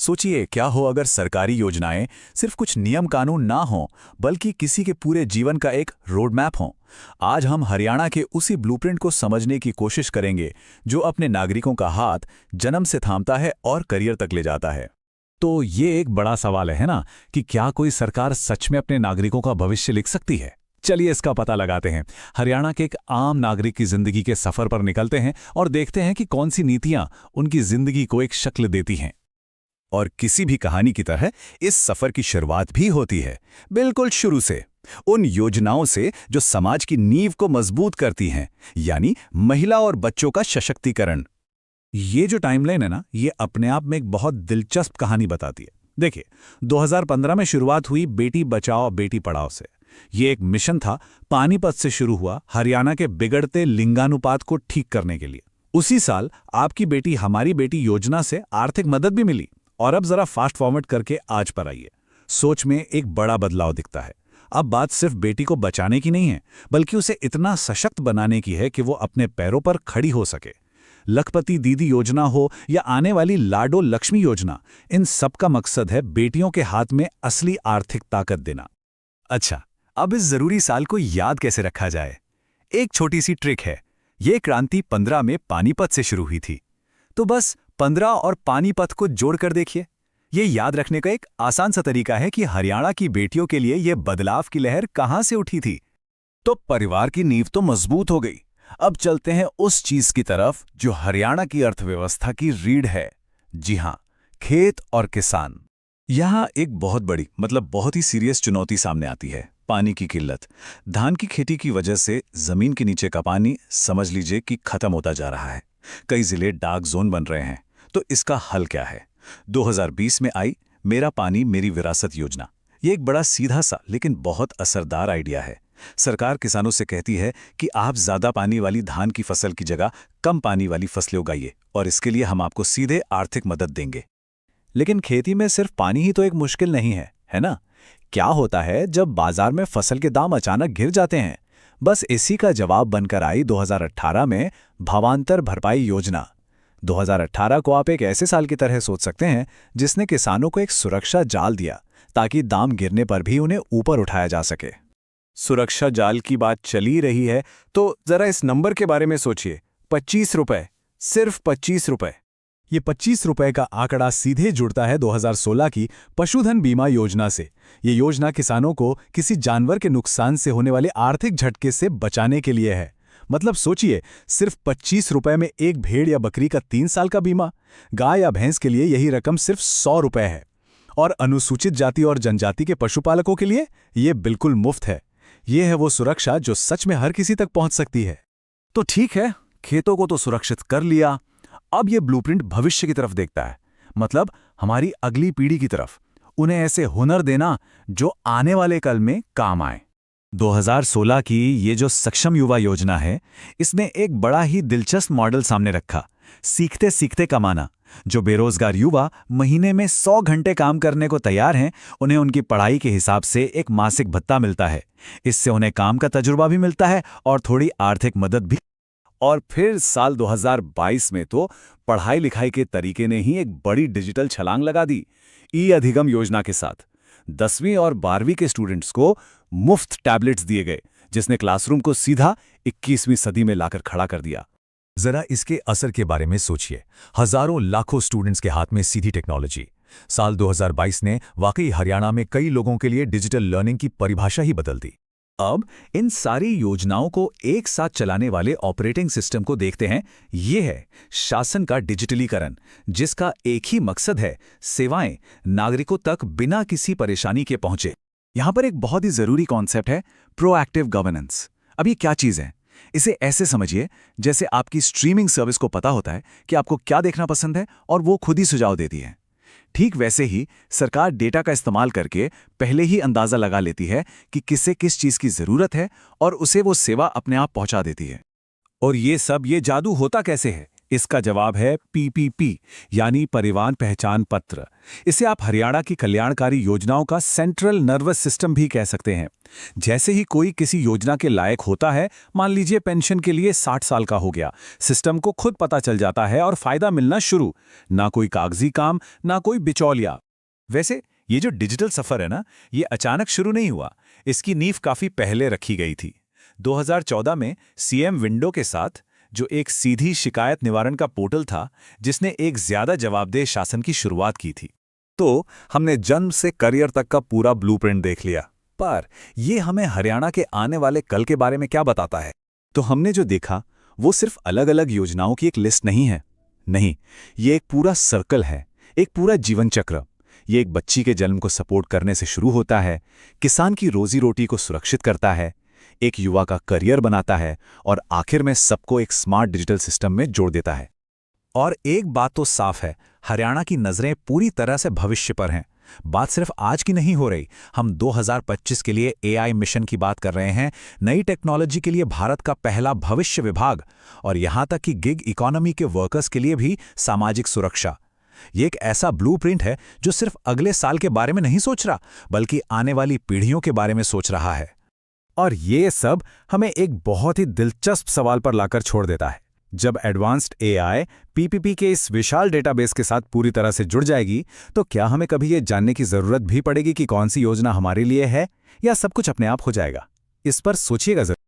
सोचिए क्या हो अगर सरकारी योजनाएं सिर्फ कुछ नियम कानून ना हों, बल्कि किसी के पूरे जीवन का एक रोड मैप हों। आज हम हरियाणा के उसी ब्लूप्रिंट को समझने की कोशिश करेंगे जो अपने नागरिकों का हाथ जन्म से थामता है और करियर तक ले जाता है। तो ये एक बड़ा सवाल है ना कि क्या कोई सरकार सच में अपने नागरिकों का भविष्य लिख सकती है। चलिए इसका पता लगाते हैं। हरियाणा के एक आम नागरिक की जिंदगी के सफर पर निकलते हैं और देखते हैं कि कौन सी नीतियां उनकी जिंदगी को एक शक्ल देती हैं। और किसी भी कहानी की तरह इस सफर की शुरुआत भी होती है बिल्कुल शुरू से, उन योजनाओं से जो समाज की नींव को मजबूत करती हैं, यानी महिला और बच्चों का सशक्तिकरण। ये जो टाइमलाइन है ना, ये अपने आप में एक बहुत दिलचस्प कहानी बताती है। देखिए, 2015 में शुरुआत हुई बेटी बचाओ बेटी पढ़ाओ से। ये एक मिशन था, पानीपत से शुरू हुआ, हरियाणा के बिगड़ते लिंगानुपात को ठीक करने के लिए। उसी साल आपकी बेटी हमारी बेटी योजना से आर्थिक मदद भी मिली। और अब जरा फास्ट फॉरवर्ड करके आज पर आइए। सोच में एक बड़ा बदलाव दिखता है। अब बात सिर्फ बेटी को बचाने की नहीं है, बल्कि उसे इतना सशक्त बनाने की है कि वो अपने पैरों पर खड़ी हो सके। लखपति दीदी योजना हो या आने वाली लाडो लक्ष्मी योजना, इन सब का मकसद है बेटियों के हाथ में असली आर्थिक ताकत देना। अच्छा, अब इस जरूरी साल को याद कैसे रखा जाए? एक छोटी सी ट्रिक है। ये क्रांति 15 में पानीपत से शुरू हुई थी। तो बस 15 और पानीपत को जोड़कर देखिए। ये याद रखने का एक आसान सा तरीका है कि हरियाणा की बेटियों के लिए ये बदलाव की लहर कहां से उठी थी। तो परिवार की नींव तो मजबूत हो गई। अब चलते हैं उस चीज की तरफ जो हरियाणा की अर्थव्यवस्था की रीढ़ है। जी हां, खेत और किसान। यहां एक बहुत बड़ी, बहुत ही सीरियस चुनौती सामने आती है, पानी की किल्लत। धान की खेती की वजह से जमीन के नीचे का पानी समझ लीजिए कि खत्म होता जा रहा है। कई जिले डार्क जोन बन रहे हैं। तो इसका हल क्या है? 2020 में आई मेरा पानी मेरी विरासत योजना। ये एक बड़ा सीधा सा लेकिन बहुत असरदार आइडिया है। सरकार किसानों से कहती है कि आप ज्यादा पानी वाली धान की फसल की जगह कम पानी वाली फसलें उगाइए और इसके लिए हम आपको सीधे आर्थिक मदद देंगे। लेकिन खेती में सिर्फ पानी ही तो एक मुश्किल नहीं है, है ना? क्या होता है जब बाजार में फसल के दाम अचानक गिर जाते हैं? बस इसी का जवाब बनकर आई 2018 में भावांतर भरपाई योजना। 2018 को आप एक ऐसे साल की तरह सोच सकते हैं जिसने किसानों को एक सुरक्षा जाल दिया ताकि दाम गिरने पर भी उन्हें ऊपर उठाया जा सके। सुरक्षा जाल की बात चली रही है तो जरा इस नंबर के बारे में सोचिए। 25 रुपए, सिर्फ 25 रुपए। ये 25 रुपए का आंकड़ा सीधे जुड़ता है 2016 की पशुधन बीमा योजना से। ये योजना किसानों को किसी जानवर के नुकसान से होने वाले आर्थिक झटके से बचाने के लिए है। मतलब सोचिए, सिर्फ 25 रुपए में एक भेड़ या बकरी का 3 साल का बीमा। गाय या भैंस के लिए यही रकम सिर्फ 100 रुपए है। और अनुसूचित जाति और जनजाति के पशुपालकों के लिए ये बिल्कुल मुफ्त है। ये है वो सुरक्षा जो सच में हर किसी तक पहुंच सकती है। तो ठीक है, खेतों को तो सुरक्षित कर लिया। अब ये ब्लूप्रिंट भविष्य की तरफ देखता है, मतलब हमारी अगली पीढ़ी की तरफ। उन्हें ऐसे हुनर देना जो आने वाले कल में काम आए। 2016 की ये जो सक्षम युवा योजना है, इसने एक बड़ा ही दिलचस्प मॉडल सामने रखा, सीखते सीखते कमाना। जो बेरोजगार युवा महीने में 100 घंटे काम करने को तैयार हैं, उन्हें उनकी पढ़ाई के हिसाब से एक मासिक भत्ता मिलता है। इससे उन्हें काम का तजुर्बा भी मिलता है और थोड़ी आर्थिक मदद भी। और फिर साल 2022 में तो पढ़ाई लिखाई के तरीके ने ही एक बड़ी डिजिटल छलांग लगा दी। ई-अधिगम योजना के साथ 10वीं और 12वीं के स्टूडेंट्स को मुफ्त टैबलेट्स दिए गए, जिसने क्लासरूम को सीधा 21वीं सदी में लाकर खड़ा कर दिया। जरा इसके असर के बारे में सोचिए। हजारों लाखों स्टूडेंट्स के हाथ में सीधी टेक्नोलॉजी। साल 2022 ने वाकई हरियाणा में कई लोगों के लिए डिजिटल लर्निंग की परिभाषा ही बदल दी। अब इन सारी योजनाओं को एक साथ चलाने वाले ऑपरेटिंग सिस्टम को देखते हैं। ये है शासन का डिजिटलीकरण, जिसका एक ही मकसद है, सेवाएं नागरिकों तक बिना किसी परेशानी के पहुंचे। यहां पर एक बहुत ही जरूरी कॉन्सेप्ट है, प्रोएक्टिव गवर्नेंस। अब ये क्या चीज है? इसे ऐसे समझिए जैसे आपकी स्ट्रीमिंग सर्विस को पता होता है कि आपको क्या देखना पसंद है और वो खुद ही सुझाव देती है। ठीक वैसे ही सरकार डेटा का इस्तेमाल करके पहले ही अंदाजा लगा लेती है कि किसे किस चीज की जरूरत है और उसे वो सेवा अपने आप पहुंचा देती है। और ये जादू होता कैसे है? इसका जवाब है पीपीपी, यानी परिवहन पहचान पत्र। इसे आप हरियाणा की कल्याणकारी योजनाओं का सेंट्रल नर्वस सिस्टम भी कह सकते हैं। जैसे ही कोई किसी योजना के लायक होता है, मान लीजिए पेंशन के लिए 60 साल का हो गया, सिस्टम को खुद पता चल जाता है और फायदा मिलना शुरू। ना कोई कागजी काम, ना कोई बिचौलिया। वैसे ये जो डिजिटल सफर है ना, ये अचानक शुरू नहीं हुआ। इसकी नींव काफी पहले रखी गई थी। 2014 में सीएम विंडो के साथ, जो एक सीधी शिकायत निवारण का पोर्टल था, जिसने एक ज्यादा जवाबदेह शासन की शुरुआत की थी। तो हमने जन्म से करियर तक का पूरा ब्लूप्रिंट देख लिया, पर ये हमें हरियाणा के आने वाले कल के बारे में क्या बताता है? तो हमने जो देखा वो सिर्फ अलग अलग योजनाओं की एक लिस्ट नहीं है। नहीं, ये एक पूरा सर्कल है, एक पूरा जीवन चक्र। ये एक बच्ची के जन्म को सपोर्ट करने से शुरू होता है, किसान की रोजी रोटी को सुरक्षित करता है, एक युवा का करियर बनाता है और आखिर में सबको एक स्मार्ट डिजिटल सिस्टम में जोड़ देता है। और एक बात तो साफ है, हरियाणा की नजरें पूरी तरह से भविष्य पर हैं। बात सिर्फ आज की नहीं हो रही। हम 2025 के लिए एआई मिशन की बात कर रहे हैं, नई टेक्नोलॉजी के लिए भारत का पहला भविष्य विभाग, और यहां तक कि गिग इकोनॉमी के वर्कर्स के लिए भी सामाजिक सुरक्षा। ये एक ऐसा ब्लूप्रिंट है जो सिर्फ अगले साल के बारे में नहीं सोच रहा, बल्कि आने वाली पीढ़ियों के बारे में सोच रहा है। और ये सब हमें एक बहुत ही दिलचस्प सवाल पर लाकर छोड़ देता है। जब एडवांस्ड एआई पीपीपी के इस विशाल डेटाबेस के साथ पूरी तरह से जुड़ जाएगी, तो क्या हमें कभी ये जानने की जरूरत भी पड़ेगी कि कौन सी योजना हमारे लिए है, या सब कुछ अपने आप हो जाएगा? इस पर सोचिएगा जरूर।